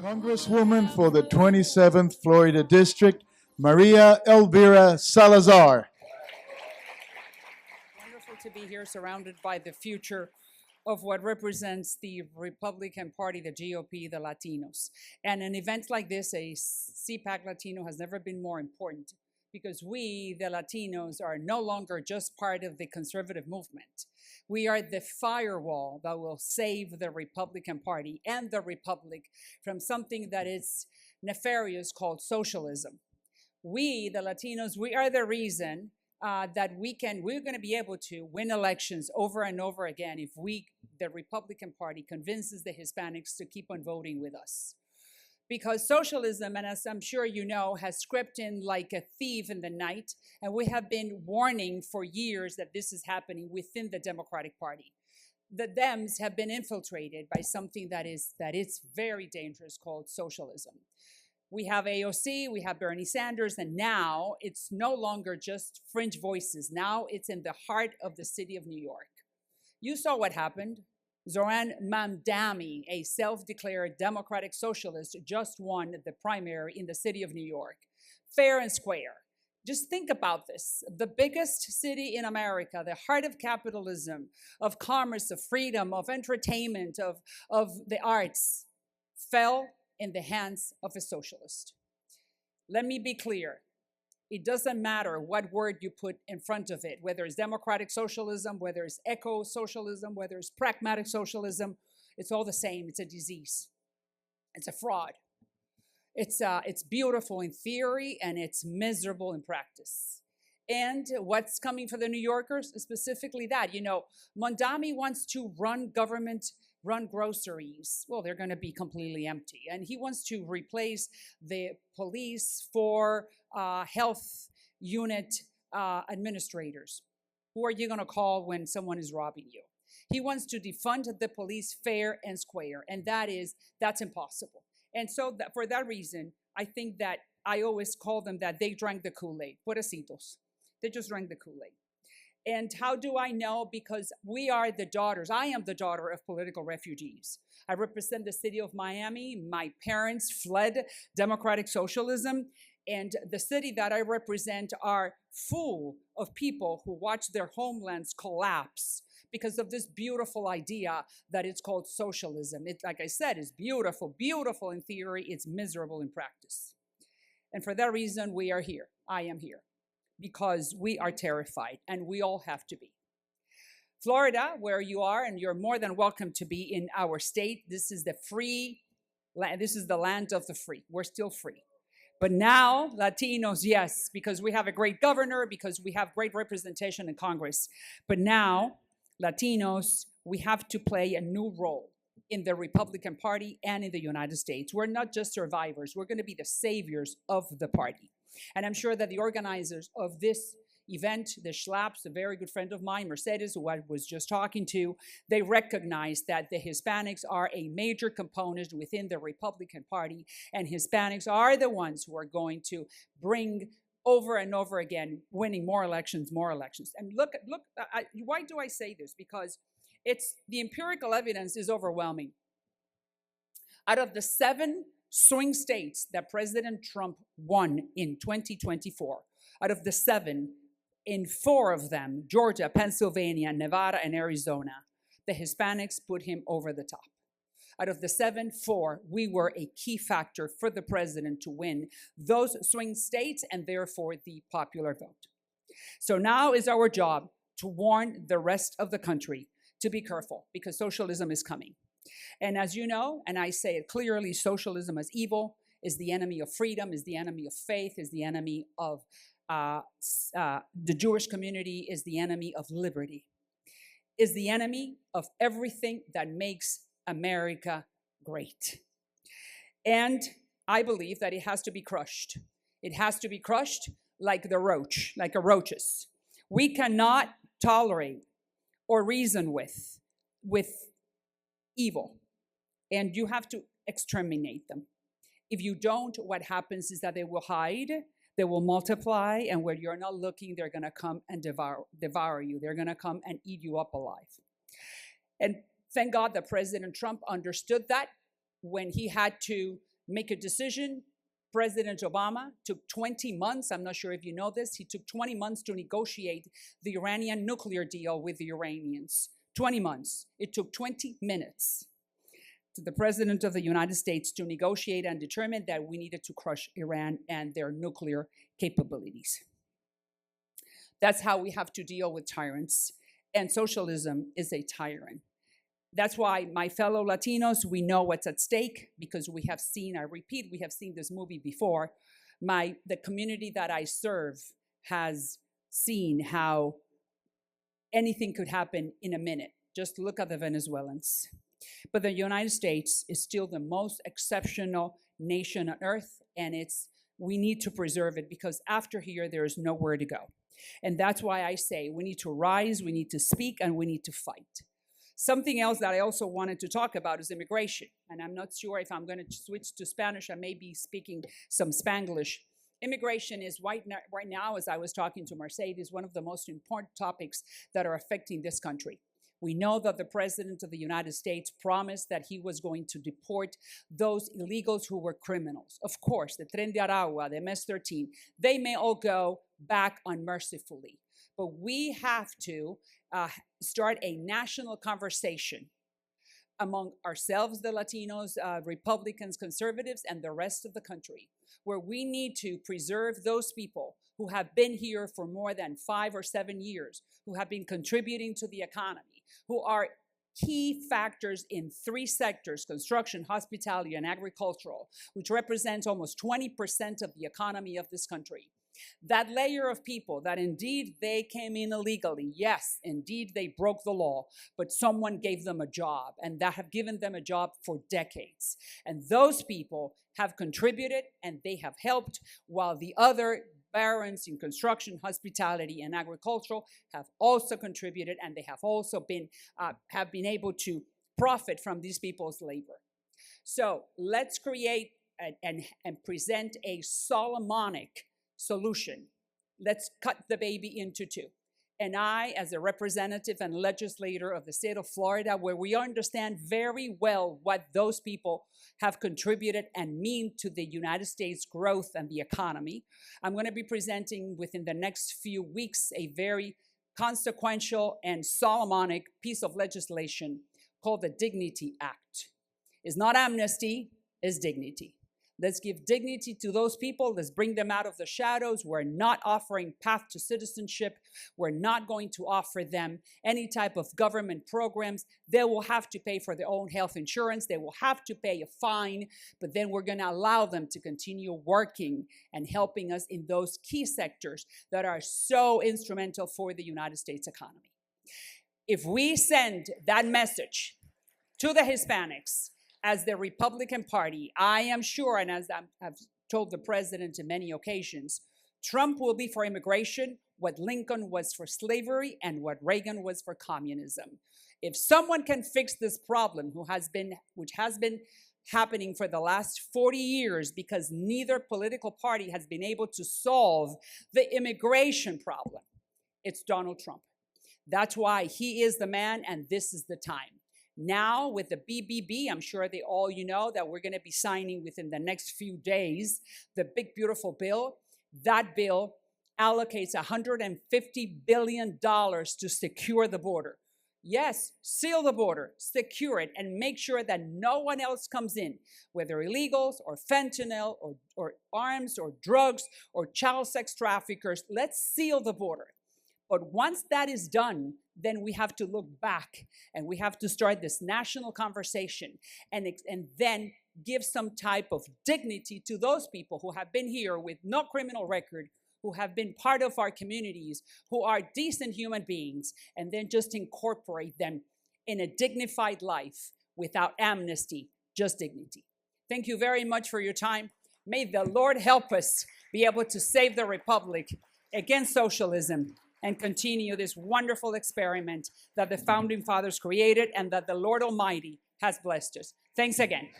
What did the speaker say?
Congresswoman for the 27th Florida District, Maria Elvira Salazar. Wonderful to be here surrounded by the future of what represents the Republican Party, the GOP, the Latinos. And an event like this, a CPAC Latino, has never been more important because we, the Latinos, are no longer just part of the conservative movement. We are the firewall that will save the Republican Party and the Republic from something that is nefarious called socialism. We, the Latinos, we are the reason that we're going to be able to win elections over and over again if the Republican Party, convinces the Hispanics to keep on voting with us. Because socialism, and as I'm sure you know, has crept in like a thief in the night, and we have been warning for years that this is happening within the Democratic Party. The Dems have been infiltrated by something that is very dangerous called socialism. We have AOC, we have Bernie Sanders, and now it's no longer just fringe voices. Now it's in the heart of the city of New York. You saw what happened. Zoran Mamdani, a self-declared democratic socialist, just won the primary in the city of New York, fair and square. Just think about this. The biggest city in America, the heart of capitalism, of commerce, of freedom, of entertainment, of the arts, fell in the hands of a socialist. Let me be clear. It doesn't matter what word you put in front of it, whether it's democratic socialism, whether it's eco-socialism, whether it's pragmatic socialism, it's all the same. It's a disease. It's a fraud. It's beautiful in theory and it's miserable in practice. And what's coming for the New Yorkers is specifically that. You know, Mondami wants to run government, run groceries. Well, they're going to be completely empty. And he wants to replace the police for health unit administrators. Who are you going to call when someone is robbing you? He wants to defund the police fair and square, and that's impossible. And so for that reason, I think that I always call them that they drank the Kool-Aid, pobrecitos. They just drank the Kool-Aid. And how do I know? Because we are the daughters. I am the daughter of political refugees. I represent the city of Miami. My parents fled democratic socialism. And the city that I represent are full of people who watch their homelands collapse because of this beautiful idea that it's called socialism. It, like I said, is beautiful, beautiful in theory. It's miserable in practice. And for that reason, we are here. I am here. Because we are terrified, and we all have to be. Florida, where you are, and you're more than welcome to be in our state. This is the free land. This is the land of the free. We're still free. But now, Latinos, yes, because we have a great governor, because we have great representation in Congress. But now, Latinos, we have to play a new role in the Republican Party and in the United States. We're not just survivors. We're going to be the saviors of the party. And I'm sure that the organizers of this event, the Schlaps, a very good friend of mine, Mercedes, who I was just talking to, they recognize that the Hispanics are a major component within the Republican Party, and Hispanics are the ones who are going to bring over and over again, winning more elections. And look, why do I say this? Because the empirical evidence is overwhelming. Out of the 7 swing states that President Trump won in 2024, out of the 7, in 4 of them, Georgia, Pennsylvania, Nevada, and Arizona, the Hispanics put him over the top. Out of the 7, 4, we were a key factor for the president to win those swing states and therefore the popular vote. So now is our job to warn the rest of the country to be careful because socialism is coming. And as you know, and I say it clearly, socialism is evil, is the enemy of freedom, is the enemy of faith, is the enemy of the Jewish community, is the enemy of liberty, is the enemy of everything that makes America great. And I believe that it has to be crushed. It has to be crushed like the roach, like a roaches. We cannot tolerate or reason with evil, and you have to exterminate them. If you don't, what happens is that they will hide, they will multiply, and where you're not looking, they're going to come and devour you. They're going to come and eat you up alive. And thank God that President Trump understood that when he had to make a decision. President Obama took 20 months, I'm not sure if you know this, he took 20 months to negotiate the Iranian nuclear deal with the Iranians. 20 months. It took 20 minutes to the President of the United States to negotiate and determine that we needed to crush Iran and their nuclear capabilities. That's how we have to deal with tyrants, and socialism is a tyrant. That's why, my fellow Latinos, we know what's at stake because we have seen, I repeat, we have seen this movie before. The community that I serve has seen how anything could happen in a minute. Just look at the Venezuelans. But the United States is still the most exceptional nation on earth, and we need to preserve it because after here, there is nowhere to go. And that's why I say we need to rise, we need to speak, and we need to fight. Something else that I also wanted to talk about is immigration. And I'm not sure if I'm going to switch to Spanish. I may be speaking some Spanglish. Immigration is right now, as I was talking to Mercedes, one of the most important topics that are affecting this country. We know that the President of the United States promised that he was going to deport those illegals who were criminals. Of course, the Tren de Aragua, the MS-13, they may all go back unmercifully. But we have to start a national conversation among ourselves, the Latinos, Republicans, conservatives, and the rest of the country, where we need to preserve those people who have been here for more than 5 or 7 years, who have been contributing to the economy, who are key factors in 3 sectors, construction, hospitality, and agricultural, which represents almost 20% of the economy of this country. That layer of people that indeed they came in illegally, yes, indeed they broke the law, but someone gave them a job, and that have given them a job for decades. And those people have contributed and they have helped, while the other barons in construction, hospitality, and agricultural have also contributed, and they have also been able to profit from these people's labor. So let's create and present a Solomonic solution. Let's cut the baby into 2. And I, as a representative and legislator of the state of Florida, where we understand very well what those people have contributed and mean to the United States growth and the economy, I'm going to be presenting within the next few weeks a very consequential and Solomonic piece of legislation called the Dignity Act. It's not amnesty, it's dignity. Let's give dignity to those people. Let's bring them out of the shadows. We're not offering path to citizenship. We're not going to offer them any type of government programs. They will have to pay for their own health insurance. They will have to pay a fine, but then we're going to allow them to continue working and helping us in those key sectors that are so instrumental for the United States economy. If we send that message to the Hispanics, as the Republican Party, I am sure, and as I've told the president on many occasions, Trump will be for immigration what Lincoln was for slavery and what Reagan was for communism. If someone can fix this problem, which has been happening for the last 40 years because neither political party has been able to solve the immigration problem, it's Donald Trump. That's why he is the man, and this is the time. Now, with the BBB, I'm sure all you know that we're going to be signing within the next few days the big, beautiful bill. That bill allocates $150 billion to secure the border. Yes, seal the border, secure it, and make sure that no one else comes in, whether illegals or fentanyl or arms or drugs or child sex traffickers. Let's seal the border. But once that is done, then we have to look back and we have to start this national conversation and then give some type of dignity to those people who have been here with no criminal record, who have been part of our communities, who are decent human beings, and then just incorporate them in a dignified life without amnesty, just dignity. Thank you very much for your time. May the Lord help us be able to save the Republic against socialism and continue this wonderful experiment that the Founding Fathers created and that the Lord Almighty has blessed us. Thanks again.